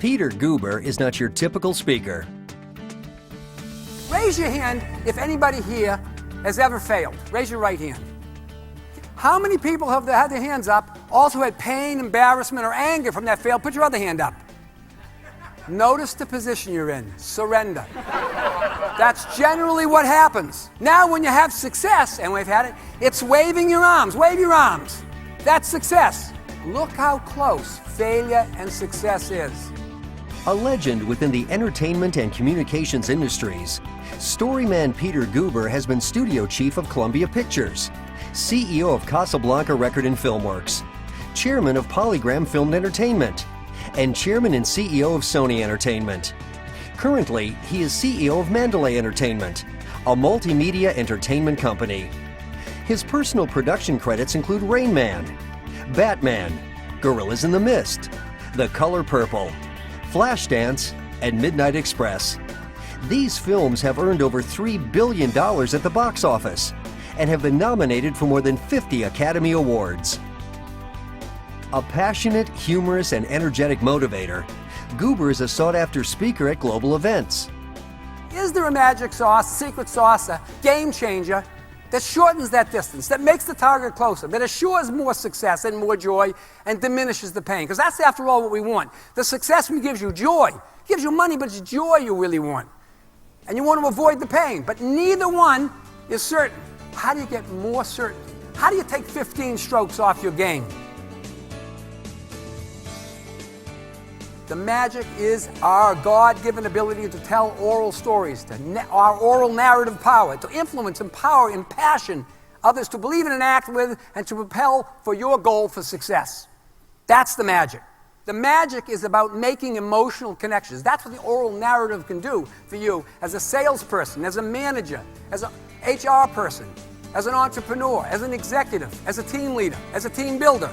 Peter Guber is not your typical speaker. Raise your hand if anybody here has ever failed. Raise your right hand. How many people have had their hands up also had pain, embarrassment, or anger from that fail? Put your other hand up. Notice the position you're in. Surrender. That's generally what happens. Now when you have success, and we've had it, it's waving your arms. Wave your arms. That's success. Look how close failure and success is. A legend within the entertainment and communications industries, storyman Peter Guber has been studio chief of Columbia Pictures, CEO of Casablanca Record and Filmworks, chairman of Polygram Filmed Entertainment, and chairman and CEO of Sony Entertainment. Currently, he is CEO of Mandalay Entertainment, a multimedia entertainment company. His personal production credits include Rain Man, Batman, Gorillas in the Mist, The Color Purple, Flashdance, and Midnight Express. These films have earned over $3 billion at the box office and have been nominated for more than 50 Academy Awards. A passionate, humorous, and energetic motivator, Guber is a sought-after speaker at global events. Is there a magic sauce, secret sauce, a game changer that shortens that distance, that makes the target closer, that assures more success and more joy and diminishes the pain? Because that's, after all, what we want. The success gives you joy. It gives you money, but it's joy you really want. And you want to avoid the pain. But neither one is certain. How do you get more certain? How do you take 15 strokes off your game? The magic is our God-given ability to tell oral stories, our oral narrative power, to influence, empower, impassion others to believe in and act with, and to propel for your goal for success. That's the magic. The magic is about making emotional connections. That's what the oral narrative can do for you as a salesperson, as a manager, as an HR person, as an entrepreneur, as an executive, as a team leader, as a team builder.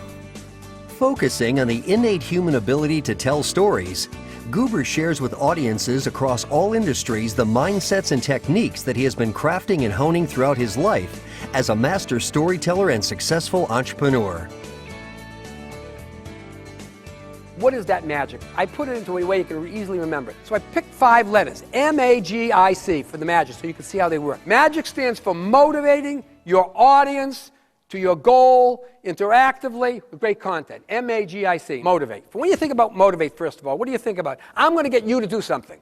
Focusing on the innate human ability to tell stories, Guber shares with audiences across all industries the mindsets and techniques that he has been crafting and honing throughout his life as a master storyteller and successful entrepreneur. What is that magic? I put it into a way you can easily remember it. So I picked 5 letters, M-A-G-I-C, for the magic, so you can see how they work. Magic stands for motivating your audience to your goal, interactively, with great content. M-A-G-I-C, motivate. When you think about motivate, first of all, what do you think about? I'm going to get you to do something.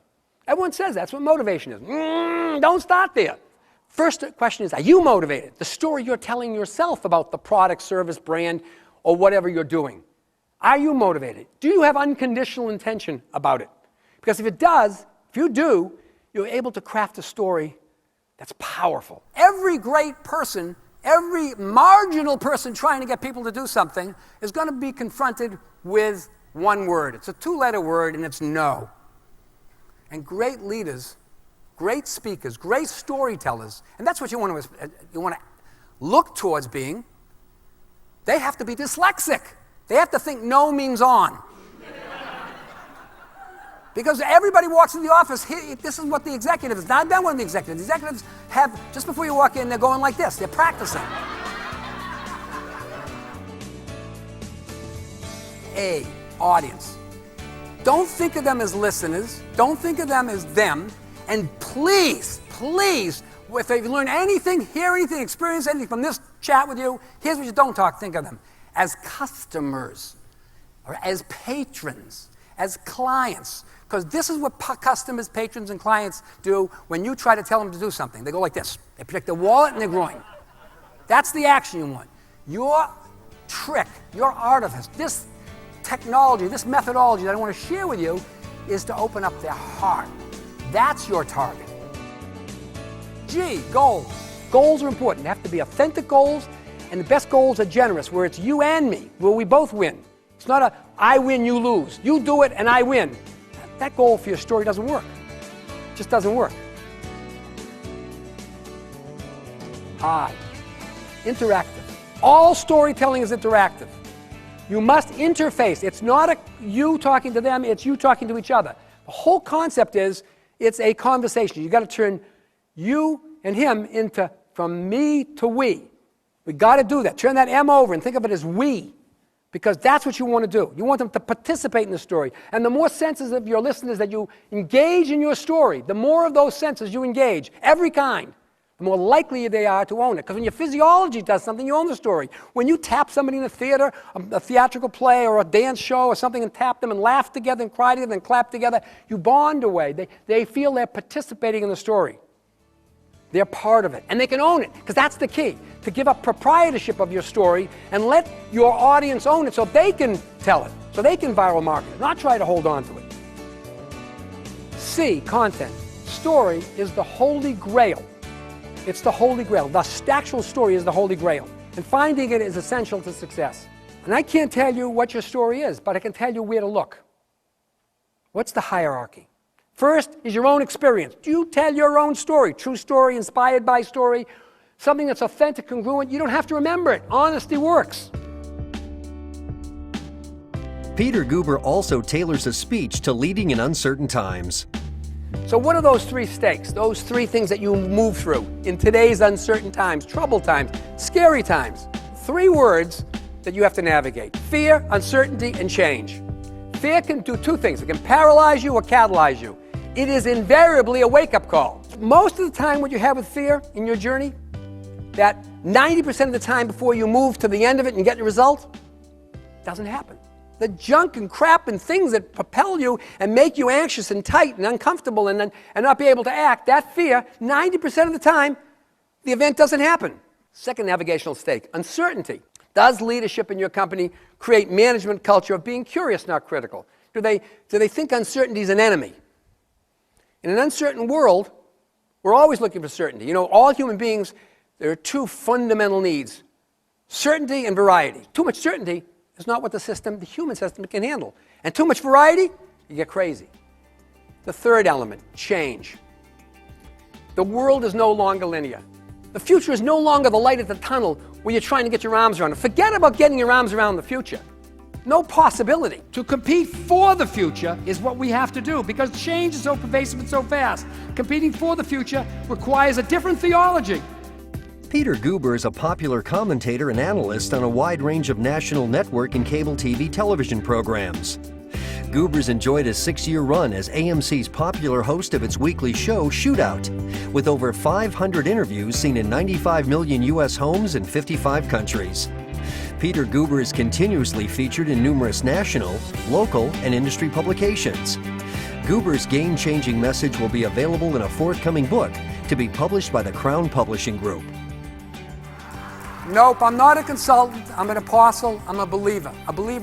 Everyone says that's what motivation is. Don't start there. First question is, are you motivated? The story you're telling yourself about the product, service, brand, or whatever you're doing. Are you motivated? Do you have unconditional intention about it? Because if it does, if you do, you're able to craft a story that's powerful. Every great person, every marginal person trying to get people to do something is going to be confronted with one word. It's a 2-letter word, and it's no. And great leaders, great speakers, great storytellers, and that's what you want to look towards being. They have to be dyslexic. They have to think no means on. Because everybody walks in the office, this is what the executives, now I've been one of the executives. The executives have, just before you walk in, they're going like this. They're practicing. A, audience. Don't think of them as listeners. Don't think of them as them. And please, please, if you learn anything, hear anything, experience anything from this chat with you, here's what you don't think of them. As customers, or as patrons, as clients. Because this is what customers, patrons, and clients do when you try to tell them to do something. They go like this. They protect their wallet and their groin. That's the action you want. Your trick, your artifice, this technology, this methodology that I want to share with you is to open up their heart. That's your target. G, goals. Goals are important. They have to be authentic goals, and the best goals are generous, where it's you and me, where we both win. It's not a I win, you lose. You do it, and I win. That goal for your story doesn't work. It just doesn't work. I, interactive. All storytelling is interactive. You must interface. It's not you talking to them, it's you talking to each other. The whole concept is it's a conversation. You got to turn you and him into from me to we. We got to do that. Turn that M over and think of it as we. because that's what you want to do. You want them to participate in the story. And the more senses of your listeners that you engage in your story, the more of those senses you engage, every kind, the more likely they are to own it. Because when your physiology does something, you own the story. When you tap somebody in a theater, a theatrical play or a dance show or something, and tap them and laugh together and cry together and clap together, you bond away. They feel they're participating in the story. They're part of it. And they can own it, because that's the key, to give up proprietorship of your story and let your audience own it so they can tell it, so they can viral market it, not try to hold on to it. C, content. Story is the holy grail. It's the holy grail. The actual story is the holy grail. And finding it is essential to success. And I can't tell you what your story is, but I can tell you where to look. What's the hierarchy? First is your own experience. Do you tell your own story? True story, inspired by story, something that's authentic, congruent. You don't have to remember it. Honesty works. Peter Guber also tailors a speech to leading in uncertain times. So what are those three stakes, those three things that you move through in today's uncertain times, troubled times, scary times? Three words that you have to navigate: fear, uncertainty, and change. Fear can do two things. It can paralyze you or catalyze you. It is invariably a wake-up call. Most of the time what you have with fear in your journey, that 90% of the time before you move to the end of it and get the result, doesn't happen. The junk and crap and things that propel you and make you anxious and tight and uncomfortable and not be able to act, that fear, 90% of the time, the event doesn't happen. Second navigational stake, uncertainty. Does leadership in your company create management culture of being curious, not critical? Do they think uncertainty is an enemy? In an uncertain world, we're always looking for certainty. You know, all human beings, there are two fundamental needs: certainty and variety. Too much certainty is not what the human system can handle. And too much variety, you get crazy. The third element, change. The world is no longer linear. The future is no longer the light at the tunnel where you're trying to get your arms around it. Forget about getting your arms around the future. No possibility. To compete for the future is what we have to do, because change is so pervasive and so fast. Competing for the future requires a different theology. Peter Guber is a popular commentator and analyst on a wide range of national network and cable TV television programs. Guber's enjoyed a 6-year run as AMC's popular host of its weekly show, Shootout, with over 500 interviews seen in 95 million U.S. homes in 55 countries. Peter Guber is continuously featured in numerous national, local, and industry publications. Guber's game-changing message will be available in a forthcoming book to be published by the Crown Publishing Group. Nope, I'm not a consultant. I'm an apostle. I'm a believer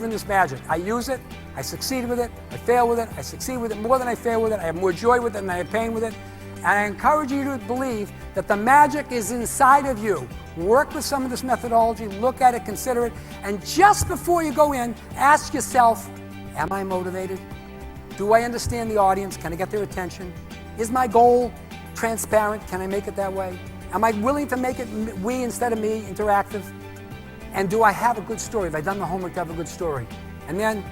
in this magic. I use it. I succeed with it. I fail with it. I succeed with it more than I fail with it. I have more joy with it than I have pain with it. And I encourage you to believe that the magic is inside of you. Work with some of this methodology, look at it, consider it, and just before you go in, ask yourself, am I motivated? Do I understand the audience? Can I get their attention? Is my goal transparent? Can I make it that way? Am I willing to make it we instead of me, interactive? And do I have a good story? Have I done the homework to have a good story? And then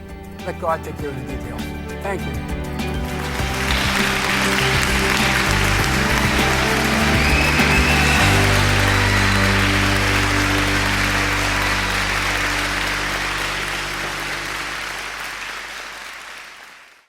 let God take care of the details. Thank you.